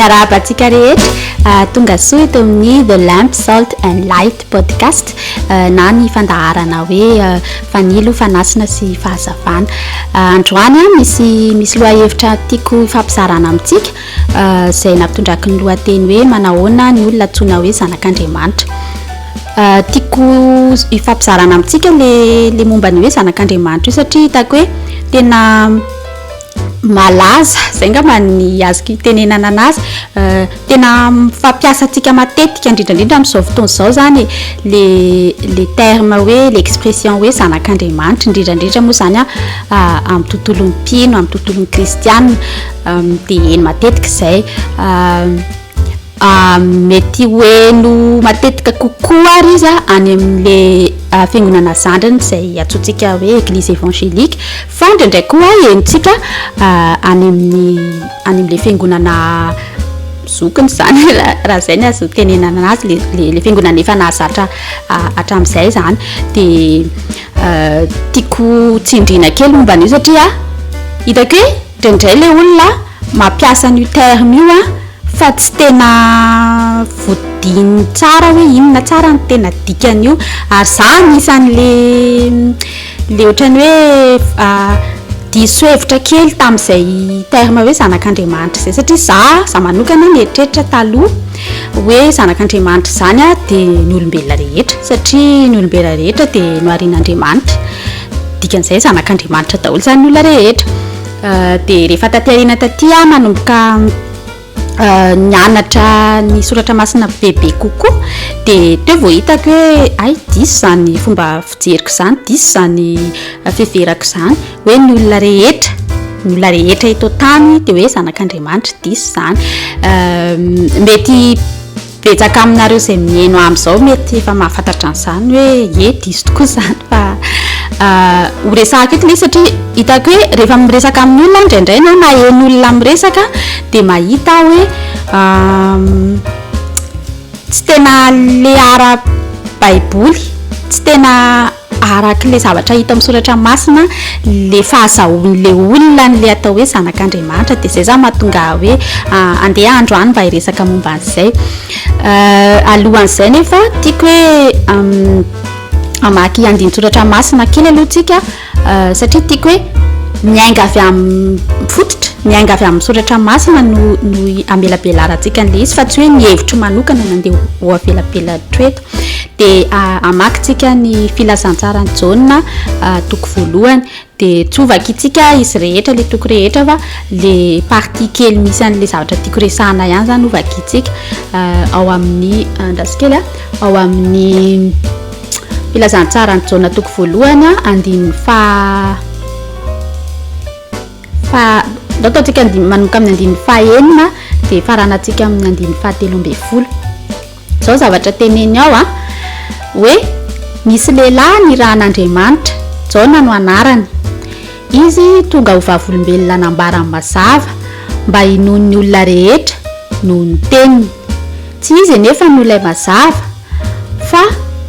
miarahaba antsika rehetra tonga soa eto amin'ny The Lamp Salt and Light podcast na ny fandaharana hoe fanilo fanasina sy fahazavana. Androany misy lohahevitra tiako ifampizarana amintsika izay nampitondraky ny lohateny hoe manahoana ny olona antsoina hoe zanak'Andriamanitra. Tiako ifampizarana amintsika le momba ny hoe zanak'Andriamanitra io satria hitako hoe tena malaza zay ngamba ny azoko itenenana anazy tena fampiasantsika matetika indrindra amin'izao fotoana izao zany le terme hoe l'expression hoe zanak'Andriamanitra indrindra moa zany amin'ny tontolon'ny mpino amin'ny tontolon'ny kristianina dia eny matetika izay mety hoeno matetika kokoa ary izy any amin'le fiangonana zandrany izay atsointsika hoe église évangélique fa ndraindray koa enitsika any amin'le fiangonana zokiny zany raha zay ny azo tenenana azy le fiangonana efa nahazatra hatramin'izay zany dia tiako tsindriana kely momba an'io satria hitako hoe ndraindray le olona mampiasa n'io terme io fa tsy tena voadiny tsara hoe inona tsara ny tena dikan'io ary zany isan'le ohatrany hoe diso-hevitra kely tamin'izay terme hoe zanak'Andriamanitra zay satria za manokana mieritreritra taloha hoe zanak'Andriamanitra zany dia ny olombelona rehetra satria ny olombelona rehetra dia noharian'Andriamanitra dikan'izay zanak'Andriamanitra daholo zany ny olona rehetra dia rehefa taty manomboka nianatra ny soratra masina bebe kokoa dia teo vao hitako hoe ay diso zany fomba fijeriko zany diso zany fiheverako zany hoe ny olona rehetra eto tany dia hoe zanak'Andriamanitra diso zany mety betsaka aminareo izay mihaino amin'izao mety efa mahafantatra an'izany hoe diso tokoa zany fa ho resahako eto ilay satria hitako hoe rehefa miresaka amin'ny olona indraindray na maheno olona miresaka dia mahita hoe tsy tena le ara-baiboly tsy tena araka le zavatra hita amin'ny soratra masina le fahazahoan'le olona n'le atao hoe zanak'Andriamanitra dia izay zany mahatonga hoe andeha androany mba hiresaka momba an'izay alohan'izay nefa tiako hoe amaky andinin-tsoratra masina kely alohantsika satria tiako hoe miainga avy amin'ny fototra miainga avy amin'ny soratra masina no amelabelarantsika n'le izy fa tsy hoe ny hevitro manokana nandeha ho avelabelatra eto dia amakytsika ny filazantsarany Jaona toko voalohany dia tsovaka itsika izy rehetra le toko rehetra fa le partie kely misy an'le zavatra tiako resahana ihany zany ovaka itsika ao amin'ny andrasikely ao amin'ny filazantsarany Jaona toko voalohany andininy ataontsika manomboka amin'ny andininy fahaenina dia faranatsika amin'ny andininy fahatelo ambin'ny folo zao zavatra teneny ao hoe misy lehilahy nirahan'Andriamanitra Jaona no anarany izy tonga ho vavolombelona nambarany mazava mba hinoany olona rehetra noho ny teniny tsy izy nefa no ilay mazava fa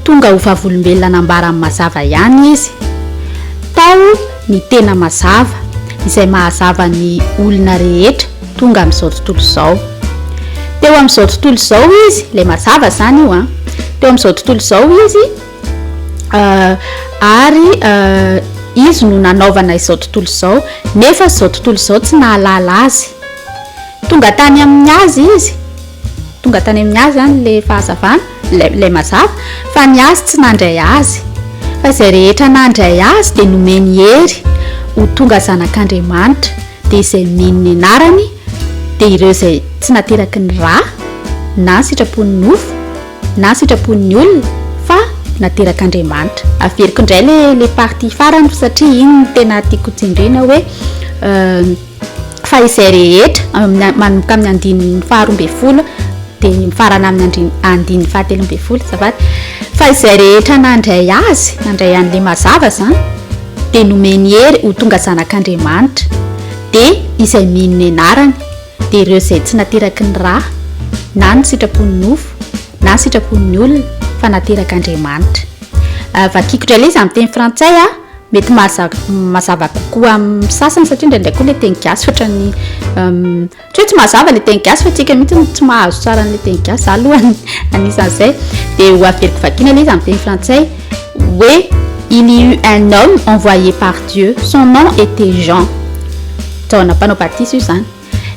tonga ho vavolombelona nambarany mazava ihany izy tao ny tena mazava izay mahazava ny olona rehetra tonga amin'izao tontolo izao teo amin'izao tontolo izao izy le mazava zany io teo amin'izao tontolo izao izy ary izy no nanaovana izao tontolo izao nefa izao tontolo izao tsy nahalala azy tonga tany amin'ny azy zany le fahazavana le mazava fa ny azy tsy nandray azy fa izay rehetra nandray azy dia nomeny hery ho tonga zanak'Andriamanitra dia izay mino ny anarany dia ireo izay tsy nateraky ny rà na sitrapon'ny nofo na sitrapon'ny olona fa naterak'Andriamanitra averiko indray le partie farany satria iny no tena tiako tsindriana hoe fa izay rehetra manomboka amin'ny andininy faharoa ambin'ny folo dia mifarana amin'ny andininy fahatelo ambin'ny folo zafady fa izay rehetra nandray an'le mazava zany dia nomeny hery ho tonga zanak'Andriamanitra dia izay mino ny anarany dia ireo izay tsy nateraky ny rà na ny sitrapon'ny nofo na sitrapon'ny olona fa naterak'Andriamanitra vakiako indray ilay izy amin'ny teny frantsay mety mazava kokoa amin'ny sasany satria ndraindraiky koa le teny gasy ohatrany tsy hoe tsy mazava le teny gasy fa tsika mihitsy tsy mahazo tsara n'le teny gasy alohany anisan'izay de ho averiko vakina le izy amin'ny teny frantsay hoe il y eut un homme envoyé par Dieu, son nom était Jean. John panao baptiste io zany.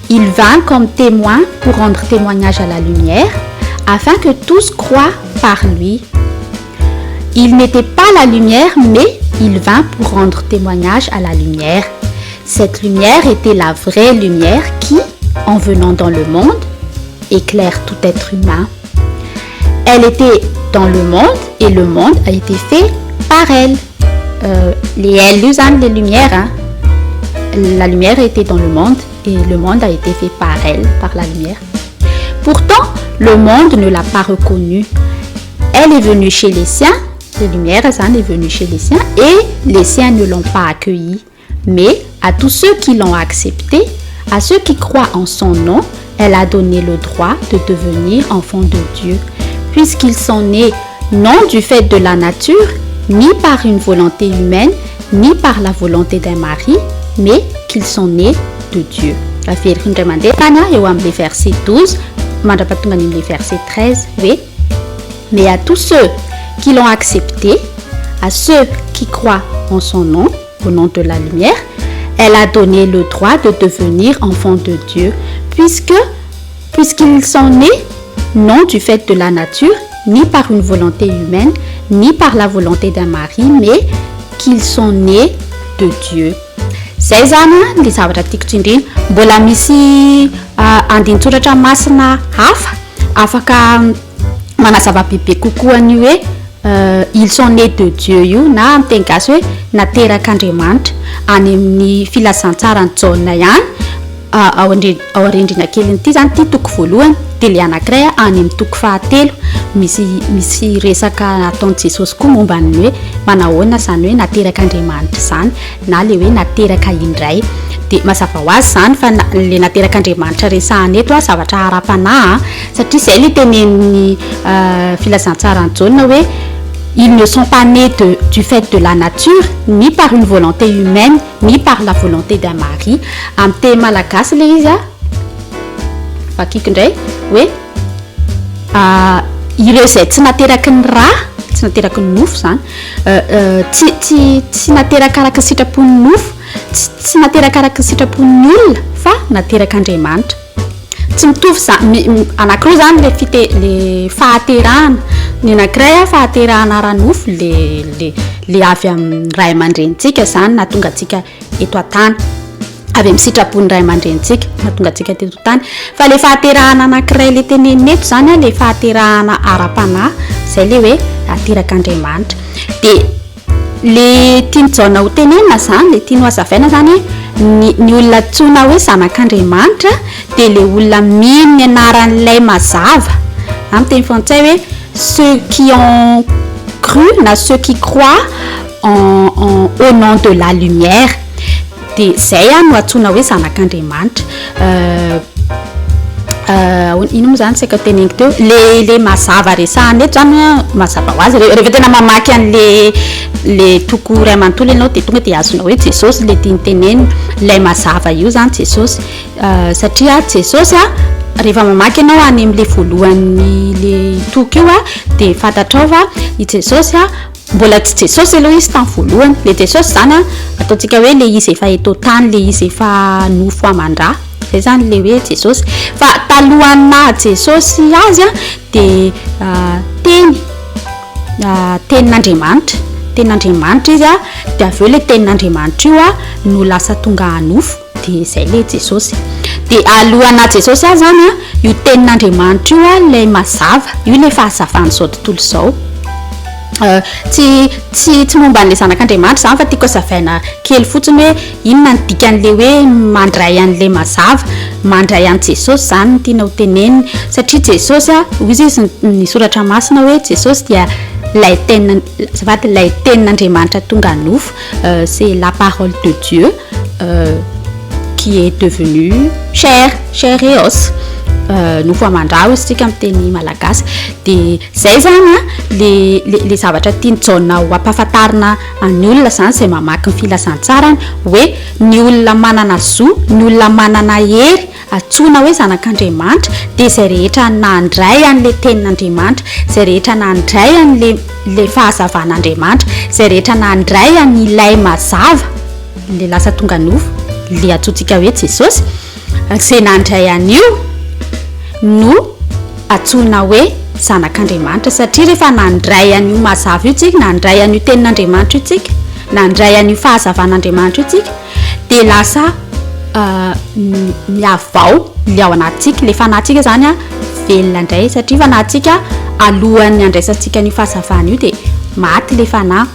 Il vint comme témoin pour rendre témoignage à la lumière afin que tous croient par lui. Il n'était pas la lumière, mais il vint pour rendre témoignage à la lumière. Cette lumière était la vraie lumière qui, en venant dans le monde, éclaire tout être humain. Elle était dans le monde et le monde a été fait par elle. Les elle, les lumières, hein. La lumière était dans le monde et le monde a été fait par elle, par la lumière. Pourtant, le monde ne l'a pas reconnue. Elle est venue chez les siens. La lumière est venue chez les siens et les siens ne l'ont pas accueillie. Mais à tous ceux qui l'ont acceptée, à ceux qui croient en son nom, elle a donné le droit de devenir enfants de Dieu, puisqu'ils sont nés non du fait de la nature, ni par une volonté humaine, ni par la volonté d'un mari, mais qu'ils sont nés de Dieu. Verset 12, verset 13, oui. Mais à tous ceux qui l'ont accepté, à ceux qui croient en son nom, au nom de la lumière, elle a donné le droit de devenir enfants de Dieu, puisqu'ils sont nés non du fait de la nature, ni par une volonté humaine, ni par la volonté d'un mari, mais qu'ils sont nés de Dieu. Zay zany le zavatra tiako tsindrina mbola misy andin-tsoratra masina hafa afaka manazava bebe kokoa ny hoe ils sont nés de Dieu io na amin'ny teny gasy hoe naterak'Andriamanitra any amin'ny filazantsara ny Jaona ihany ao arendrina kely ity zany ty toko voalohany de le anankiray any amin'ny toko fahatelo misy resaka ataon'i Jesosy koa momba ny hoe manahoana zany hoe naterak'Andriamanitra zany na le hoe nateraka indray de mazava ho azy zany fa le naterak'Andriamanitra resahany eto zavatra ara-panahy satria zay le tenenin'ny filazantsara ny Jaona hoe ils ne sont pas nés du fait de la nature, ni par une volonté humaine, ni par la volonté d'un mari. Am teny malagasy le izy vakiko indray hoe ireo zay tsy nateraky ny raha, tsy nateraky ny nofo zany, tsy nateraka araka ny sitrapon'ny nofo, tsy nateraka araka ny sitrapon'ny olona, fa naterak'Andriamanitra. Tsy mitovy zany anankiroa zany le fahaterahana ny anankiray fahaterahana ara-nofo le avy amin'ny ray aman-drenitsika zany nahatonga antsika eto an-tany avy amin'ny sitrapon'ny ray aman-drenitsika nahatonga antsika eto an-tany fa le fahaterahana anankiray le tenenina eto zany le fahaterahana ara-panahy zay le hoe naterak'Andriamanitra de le tiany Jaona ho tenenina zany le tiany ho azavaina zany ny olona tsona hoe zanak'Andriamanitra de le olona mino ny anaran'ilay mazava amin'ny teny frantsay hoe ceux qui ont cru na ceux qui croient au nom de la lumière de zay no atsona hoe zanak'Andriamanitra ino moa zany saka teneniko teo le mazava resahany eto zany mazava ho azy rehefa tena mamaky an'le toko ray amanontolo ianao de tonga de azona hoe Jesosy le tiany tenenina lay mazava io zany Jesosy satria Jesosy rehefa mamaky ianao any amin'le voalohany le toko io de fantatrao fa i Jesosy mbola tsy Jesosy aloha izy tamin'ny voalohany le Jesosy zany ataontsika hoe le izy efa eto tany le izy efa nofo aman-drà zay zany le hoe Jesosy fa talohana Jesosy azy de tenin'Andriamanitra izy de aveo le tenin'Andriamanitra io no lasa tonga hanofo de zay le Jesosy de alohana Jesosy azy zany io tenin'Andriamanitra io lay mazava io le fahazavany zao tontolo zao tsy momba an'le zanak'Andriamanitra zany fa tiako hazavaina kely fotsiny hoe inona ny dikan'le hoe mandray an'le mazava mandray an' Jesosy zany tiana ho teneniny satria Jesosy izy ny soratra masina hoe Jesosy dia lay tenin'Andriamanitra tonga nofo c'est la parole de Dieu qui est devenue chair et os nofo amandrao izy tsika am'teny malagasy de zay zany a le zavatra tiany ho ampahafantarina ny olona zany zay mamaky ny filazantsarany hoe ny olona manana zo ny olona manana hery atsona hoe zanak'Andriamanitra de zay rehetra nandray an'le tenin'Andriamanitra zay rehetra nandray an'le fahazavan'Andriamanitra zay rehetra nandray an'ilay mazava le lasa tonga nofo le atsotsika hoe Jesosy zay nandray an'io no atsona hoe zanak'Andriamanitra satria rehefa nandray an'io mazava io tsika nandray an'io tenin'Andriamanitra io tsika nandray an'io fahazavan'Andriamanitra io tsika de lasa miavao le ao anatsika le fanatsika zany a velona indray satria fanatsika alohan'ny andraisantsika ny fahazavana io de maty le fanahy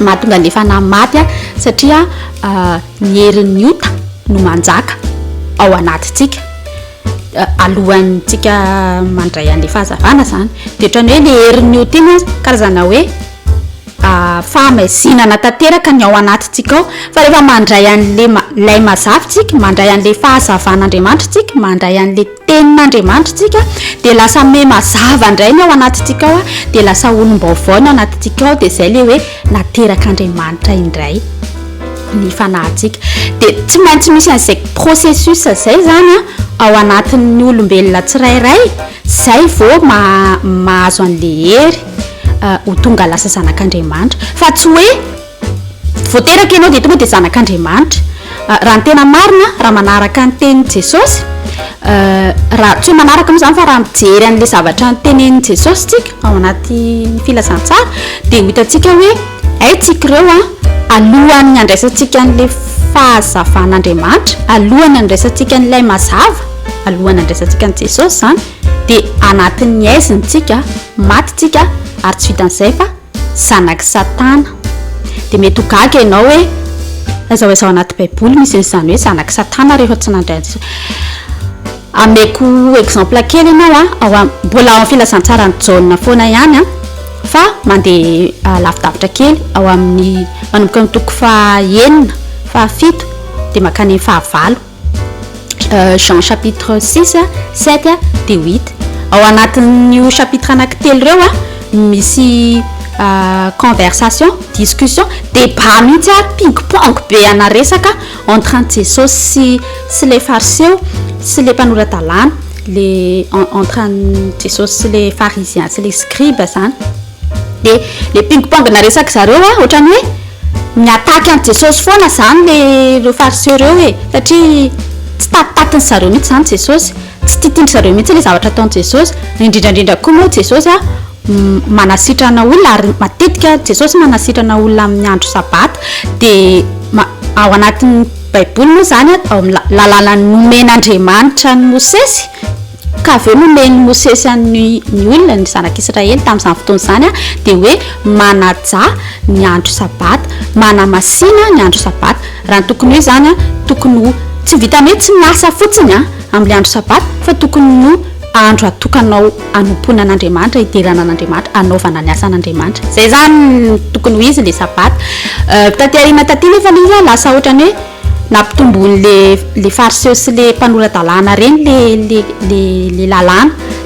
mahatonga le fanahy maty a satria ny herin'ny ota no manjaka ao anatintsika alohantsika mandray an'le fahazavana zany de ohatrany hoe le herin'ny ota iny karazana hoe fahamazinana tanteraka ny ao anatintsika ao fa rehefa mandray an'lay mazavitsika mandray an'le fahazavan'Andriamanitra tsika mandray an'le tenin'Andriamanitra tsika de lasa me mazava indray ny ao anatintsika ao a de lasa olom-baovao ny ao anatintsika ao de zay le hoe naterak'Andriamanitra indray ny fanahintsika de tsy maintsy misy an'izay processus zay zany a ao anatin'ny olombelona tsirairay zay vao mahazo an'le hery ho tonga lasa zanak'Andriamanitra fa tsy hoe voateraka ianao de tonga de zanak'Andriamanitra raha ny tena marina raha manaraka ny tenin'i Jesosy raha tsy manaraka moa zany fa raha mijery an'le zavatra nytenenin'i Jesosy tsika ao anaty filazantsara de ho hitantsika hoe tsika ireo alohan'ny andraisantsika an'le fahazavan'Andriamanitra alohan'ny andraisantsika an'ilay mazava alohan'ny andraisantsika ny Jesosy zany de anatin'ny aizintsika matytsika ary tsy vitan'izay fa zanaky Satana de mety ho gaga ianao hoe azao anaty baiboly misy n'izany hoe zanaky Satana rehefa tsy nandray ameko exemple kely ianao mbola ao amin'ny filazantsara ny Jaona foana ihany fa mandeha lavidavitra kely ao amin'ny manomboka amin'ny toko faha-enina faha-fito de makany faha-valo Jean chapitre 6 7 de 8 ao anatin'io chapitre anankitelo ireo misy conversation discussion débat mihitsy ping-pong be ana resaka entre Jesosy sy les pharisiens sy les mpanoratan-dalàna entre Jesosy sy les pharisiens sy les scribes zany de le ping-pong na resaka zareo ohatrany hoe miataky an Jesosy foana zany le pharisiens reo satria tsy tatiny zareo mihitsy zany Jesosy tsy titindry zareo mihitsy le zavatra ataon'i Jesosy indrindrandrindra koa moa Jesosy manasitrana olona ary matetika Jesosy manasitrana olona amin'ny andro sabata de ao anatin'ny baiboly moa zany ao lalàna nomen'Andriamanitra ny Mosesy ka aveo nomeny Mosesy ny olona ny zanak'Israely tamin'izany fotoana zany de hoe manaja ny andro sabata manamasina ny andro sabata raha ny tokony hoe zany tokony tsy vitany hoe tsy miasa fotsiny amin'le andro sabata fa tokony no andro atokanao anompona an'Andriamanitra hiderana an'Andriamanitra anaovana ny asan'Andriamanitra zay zany tokony ho izy le sabata tatyarina taty nefa izy lasa ohatrany hoe nampitombony le pharisiens sy le mpanoran-dalàna reny le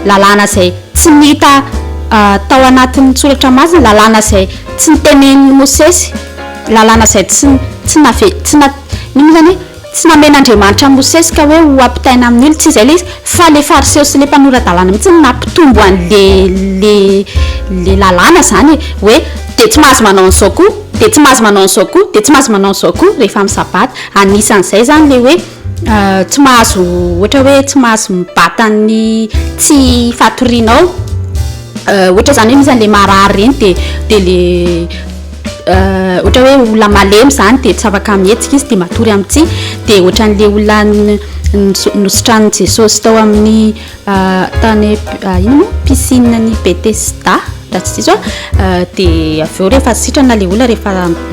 lalàna zay tsy nihita tao anatin'ny soratra masina lalàna zay tsy nitenenin'ny Mosesy lalàna zay tsy namen'Andriamanitra Mosesy ka hoe ho ampitaina amin'ny olo tsy zay le izy fa le pharisiens sy le mpanoran-dalàna mihitsy nampitombo an'le lalàna zany hoe de tsy mahazo manao an'izao koa de tsy mahazo manao an'izao koa de tsy mahazo manao an'izao koa rehefa amin'ny sabata anisan'izay zany le hoe tsy mahazo ohatra hoe tsy mahazo mibata ny tsy fatorianao ohatra zany hoe misy an'le marary reny de le ohatra hoe olona malemy zany de tsy afaka mihetsika izy de matory amin'ity de ohatran'le olona nosotran'i Jesosy tao amin'ny tany ino piscine ny Betesda raha tsy diso de aveo rehefa sitrana le olona rehefa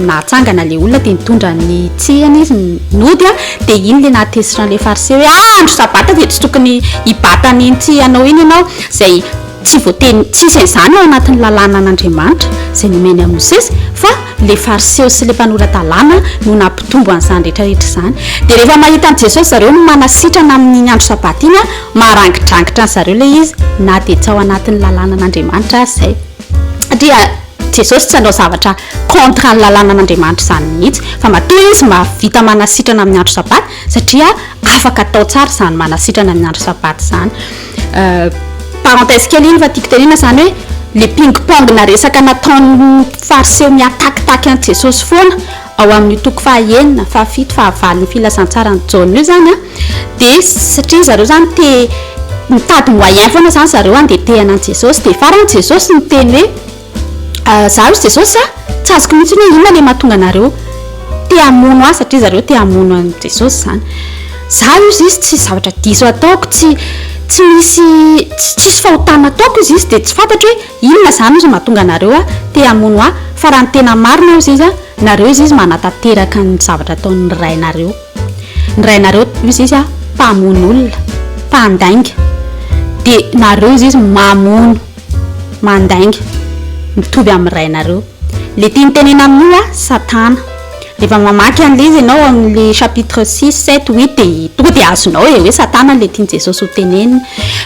nahatsangana le olona de nitondra ny tsihany izy nody de iny le nahatesitra le pharisiens hoe andro sabata de tsy tokony hibata n'iny tsy anao iny ianao zay tsy voateny tsisy an'izany ao anatin'ny lalàna an'Andriamanitra zay nomeny a Mosesy fa le fariseo sy le mpanora-dalàna no nampitombo an'izany rehetrarehetra izany dia rehefa mahita an' Jesosy zareo no manasitrana amin'iny andro sabaty iny a marangidrangitra an' zareo le izy na dia tsy ao anatin'ny lalàna an'Andriamanitra zay satria Jesosy tsy hanao zavatra contre ny lalàna an'Andriamanitra izany mihitsy fa matoa izy mahavita manasitrana amin'ny andro sabaty satria afaka atao tsara izany manasitrana amin'ny andro sabaty izany parenthèse kely iny fa tiako tenena zany hoe le ping-pong na resaka nataon'ny fariseo miatakitaky an' Jesosy foana ao amin'ny toko fahaenina fahafito fahavalo ny filasan-tsara ny Jaona io zany a dia satria zareo zany mitady moyen foana zany zareo andetehana an' Jesosy dia farany Jesosy niteny hoe za io Jesosy a tsy azoko mihitsy hoe inona le mahatonga anareo te hamono azy satria zareo te hamono an' Jesosy zany za io izy tsy zavatra diso ataoko tsy misy fahotana ataoko izy dia tsy fantatro hoe inona zany izy mahatonga anareo a te hamono ahy fa raha ny tena marina izy a nareo izy manatanteraka ny zavatra ataon'ny rainareo ny rainareo izy izy a mpamono olona mpandainga dia nareo izy mamono mandainga mitovy amin'ny rainareo le tia nitenena amin'io a Satana rehefa mamaky an'le izy ianao amin'le chapitre 6 7 8 dia tonga dia azonao hoe Satana le tiany Jesosy ho teneniny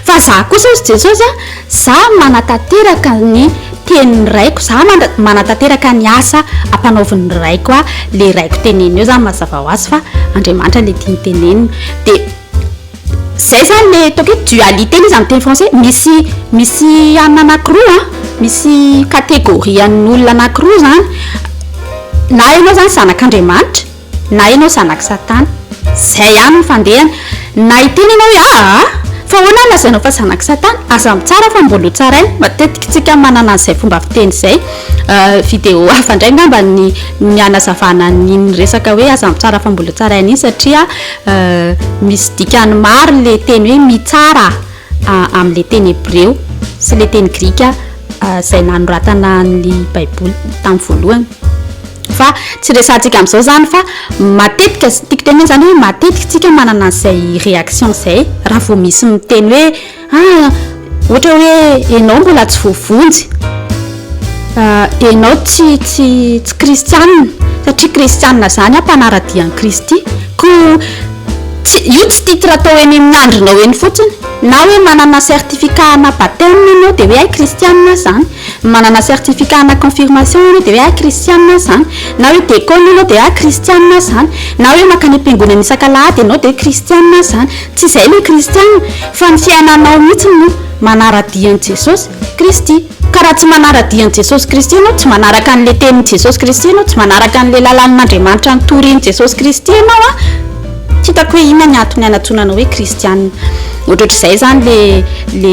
fa za kosa izy Jesosy a za manatanteraka ny tenin'ny raiko za manatanteraka ny asa ampanaovin'ny raiko a le raiko teneniny eo zany mazava ho azy fa Andriamanitra le tiany teneniny dia zay zany le ataoko hoe dualité izy amin'ny teny français misy anina anankiroa a misy catégorie an'olona anankiroa zany na ianao zany zanak'Andriamanitra na ianao zanak' Satana zay ihany ny fandehany na hiteny ianao hoe fa hoana ny lazainao fa zanak' Satana aza mitsara fa mbola ho tsaraina matetika tsika manana an'izay fomba fiteny zay vidéo hafa indray ngamba ny anazavana ny resaka hoe aza mitsara fa mbola ho tsaraina iny satria misy dikany maro le teny hoe mitsara amin'le teny hébreu sy le teny grika zay nanoratana ny baiboly tamin'ny voalohany fa tsy resantsika amin'izao zany fa matetika tiako teny zany hoe matetika tsika manana an'izay réaction zay raha vao misy miteny hoe ohatra hoe ianao mbola tsy voavonjy ianao tsy kristianina satria kristianina zany a mpanaradian'i Kristy ko io tsy titre atao eny amin'ny andronao eny fotsiny na hoe manana certificat na baptême ianao dia hoe kristianina zany manana certificat na confirmation ianao dia hoe kristianina zany na hoe décone ianao dia kristianina zany na hoe makany am-piangonana isan-kalahady ianao dia kristianina zany tsy izay le kristianina fa ny fiainanao mihitsy no manaradian'i Jesosy Kristy ka raha tsy manaradian'i Jesosy Kristy ianao tsy manaraka an'le tenin'i Jesosy Kristy ianao tsy manaraka an'le lalàn'Andriamanitra nitorian'i Jesosy Kristy ianao a tsy hitako hoe inona ny antony anatsonanao hoe kristianina ohatrohatr'izay zany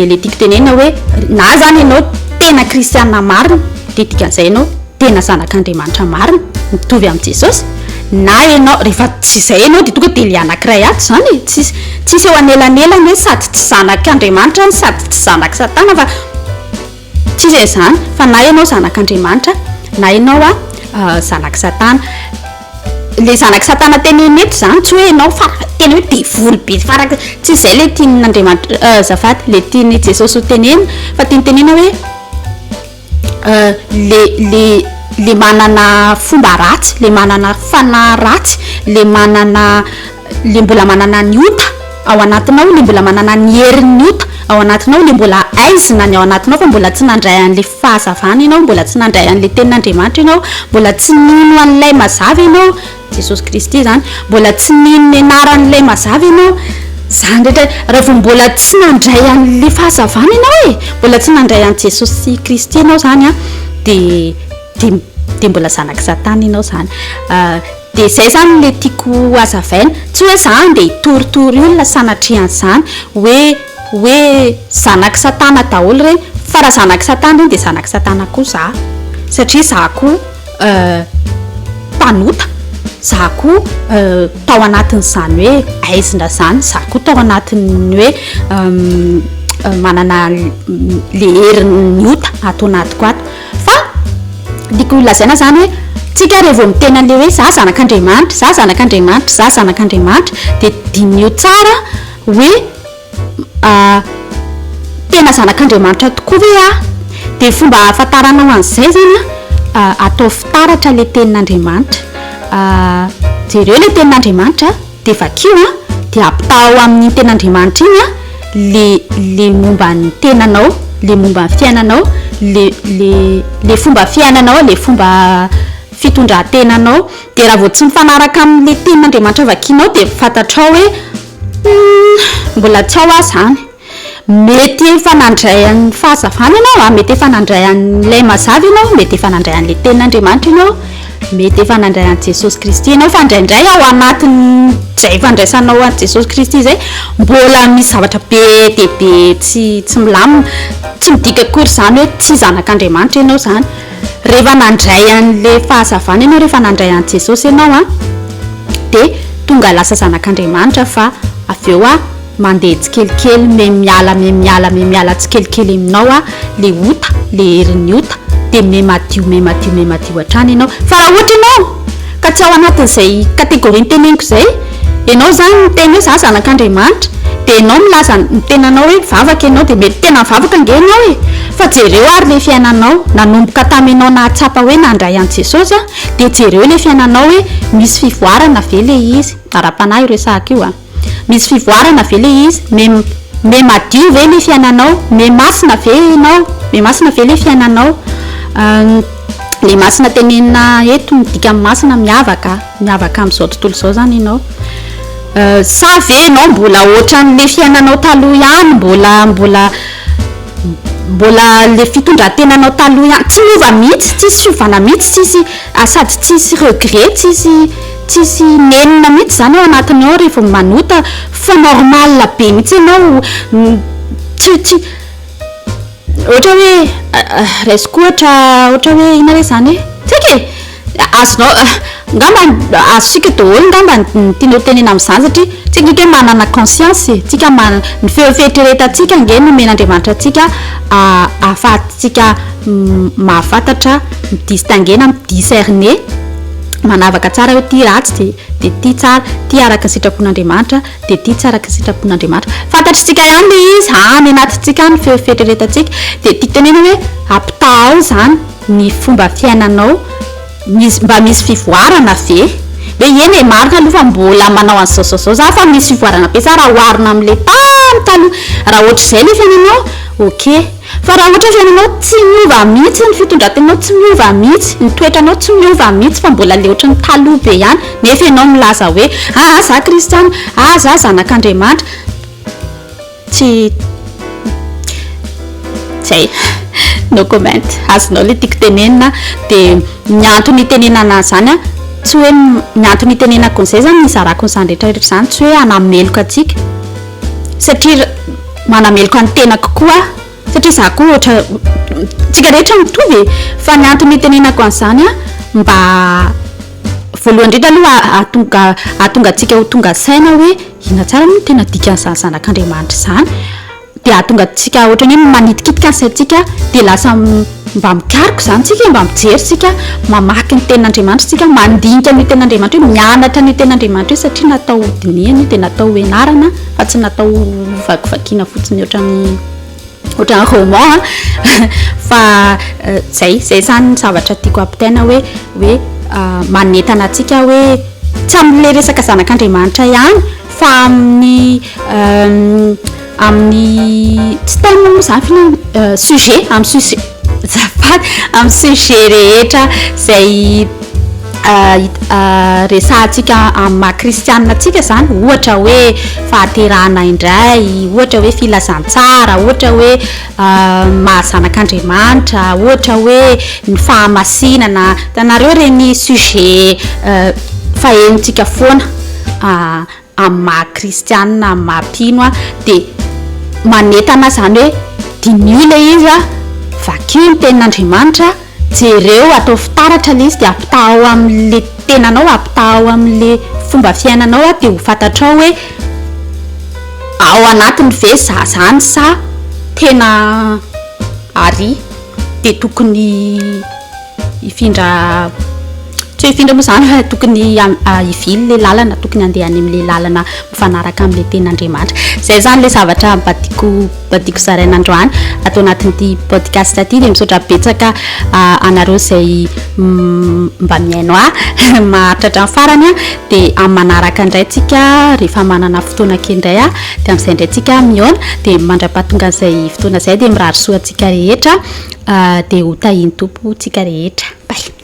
le tiako tenena hoe na zany ianao tena kristianina marina dia dikan'izay ianao tena zanak'Andriamanitra marina mitovy amin'ny Jesosy na ianao rehefa tsy izay ianao dia tonga dia le anankiray ato zany tsisy eo anelanelany hoe sady tsy zanak'Andriamanitra sady tsy zanak' Satana fa tsy izay zany fa na ianao zanak'Andriamanitra na ianao a zanak' Satana le zanak' Satana teneny eto zany tsy hoe ianao tena hoe devoly be faraka tsy izay le tian'Andriamanitra zafady le tiany Jesosy ho tenena fa tiany tenena hoe le manana fomba ratsy le manana fanahy ratsy le mbola manana ny ota ao anatinao le mbola manana ny herin'ny ota ao anatinao le mbola aizina ny ao anatinao fa mbola tsy nandray an'le fahazavana ianao mbola tsy nandray an'le tenin'Andriamanitra ianao mbola tsy nino an'ilay mazava ianao Jesosy Kristy zany mbola tsy nino ny anaran'ilay mazava ianao zany rehetra raha vao mbola tsy nandray an'le fahazavana ianao mbola tsy nandray an'i Jesosy Kristy ianao zany a dia mbola zanak' Satana ianao zany dia zay zany le tiako azavaina tsy hoe zany dia hitoritory olona sanatrian'izany hoe zanak' Satana daholo reny fa raha zanak' Satana reny dia zanak' Satana koa za satria za koa mpanota za koa tao anatin'izany hoe aizina zany za koa tao anatin'ny hoe manana le herin'ny ota ato anatiko ato fa diako lazaina zany hoe tsika rehefa vao mitena an'le hoe za zanak'Andriamanitra za zanak'Andriamanitra za zanak'Andriamanitra dia dinio tsara hoe tena zanak'Andriamanitra tokoa ve de fomba ahafantaranao an'izay zany atao fitaratra le tenin'Andriamanitra jereo le tenin'Andriamanitra de vakio de ampitao amin'ny tenin'Andriamanitra igny le momba ny tenanao, le momba ny fiainanao, le fomba fiainanao, le fomba fitondran-tenanao. De raha vao tsy mifanaraka amin'le tenin'Andriamanitra vakianao de fantatrao hoe mbola tsy ao zany. Mety fanandray an'ny fahazavana ianao mety fanandray an'ilay mazava ianao, mety fanandray an'le tenin'Andriamanitra ianao, mety fanandray an' Jesosy Kristy ianao fa indraindray ao anatin'izay fandraisanao an' Jesosy Kristy zay mbola misy zavatra be de be tsy milamina, tsy midika akory zany hoe tsy zanak'Andriamanitra ianao zany. Rehefa nandray an'le fahazavana ianao, rehefa nandray an' Jesosy ianao de tonga lasa zanak'Andriamanitra fa aveo mandeha tsikelikely miala tsikelikely aminao le ota, le herin'ny ota de madio hatrany ianao. Fa raha ohatra ianao ka tsy ao anatin'izay kategorian'ny teneniko zay, ianao zany miteny hoe za zanak'Andriamanitra de ianao milaza ny tenanao hoe vavaka ianao de mety tena mivavaka nge ianao fa jereo ary le fiainanao nanomboka tamianao nahatsapa hoe nandray an' Jesosy de jereo le fiainanao hoe misy fivoarana ve le izy. Ara-panahy io resahako io misy fivoarana ve le izy, me madio ve le fiainanao, me masina ve ianao, me masina ve le fiainanao. Le masina tenenina eto midika amin'ny masina miavaka amin'izao tontolo izao zany ianao. Sa ve ianao mbola ohatran'le fiainanao taloha ihany, mbola le fitondran-tenanao taloha ihany, tsy miova mihitsy, tsisy fiovana mihitsy, sady tsisy regret, tsisy nenina mihitsy zany ao anatiny ao rehefa manota fa normal be mihitsy ianao. Tsy ohatra hoe raisiko ohatra hoe ina re zany hoe tsika azonao ngamba azosika daholo ngamba tianao tenena amin'izany satria tsika hoe manana conscience, tsika ny feofeitreretantsika nge nomen'Andriamanitra atsika ahafahantsika mahafantatra midistangena midiscerner manavaka tsara hoe ty ratsy de ty tsara, ty araka ny sitrapon'Andriamanitra de ty tsy araka ny sitrapon'Andriamanitra. Fantatritsika ihany le izy any anatintsika ny feofeitreretantsika de ty tenena hoe ampitao zany ny fomba fiainanao, mba misy fivoarana ve hoe eny marina aloha fa mbola manao an'izao za fa misy fivoarana be za raha oharina amin'le taloha. Raha ohatra izay le fiainanao ok, fa raha ohatra fiainanao tsy miova mihitsy ny fitondran-tenanao, tsy miova mihitsy ny toetranao, tsy miova mihitsy fa mbola le ohatran'ny taloha be ihany nefa ianao milaza hoe za kristiana, za zanak'Andriamanitra, tsy zay no comment. Azonao le tiako tenenina de ny antony tenenana zany tsy hoe ny antony tenenako an'izay zany nizarako n'izany rehetrarehetra zany tsy hoe hanameloka atsika satria manameloka ny tena kokoa satria za koa ohatra tsika rehetra mitovy fa ny antony tenenako an'izany mba voalohany indrindra aloha ahatonga atsika ho tonga saina hoe ina tsara no tena dikan'izany zanak'Andriamanitra zany de ahatonga atsika ohatrany hoe manitikitika ansaitsika de lasa mba mikariko zany tsika, mba mijery tsika mamaky ny tenin'Andriamanitra tsika, mandinika ny tenin'Andriamanitra hoe mianatra ny tenin'Andriamanitra satria natao dinihana de natao enarana fa tsy natao vakivakiana fotsiny ohatran'ny roman fa zay zany zavatra tiako ampitaina hoe manentana atsika hoe tsy amin'le resaka zanak'Andriamanitra ihany fa amin'ny tsy taina moa zany fina sujet amin'ny sujet rehetra zay resahantsika amin'ny maha-kristianina atsika zany, ohatra hoe fahaterahana indray, ohatra hoe filazantsara, ohatra hoe mahazanak'Andriamanitra, ohatra hoe ny fahamasinana, tanareo reny sujet fahenontsika foana amin'ny maha-kristianina, amin'ny maha-mpino de manentana zany hoe dinio le izy vakio ny tenin'Andriamanitra, jereo atao fitaratra le izy de ampitao amin'le tenanao, ampitao amin'le fomba fiainanao de ho fantatrao hoe ao anatiny ve za zany sa tena ary de tokony ifindra tsy hoe findra moa zany tokony ivily le lalana tokony andeha any am'le lalana mifanaraka am'le ten'Andriamanitra zay zany le zavatra badiko zarain'androany atao anatin'ity podcast ty de misaotra betsaka anareo zay mba miaino mahatratra ny farany de amin'ny manaraka indray tsika rehefa manana fotoana kendray de am'izay indray tsika miaona de mandra-pahatonga zay fotoana zay de mirary soa tsika rehetra de ho tahiny tompo tsika rehetra. Bye.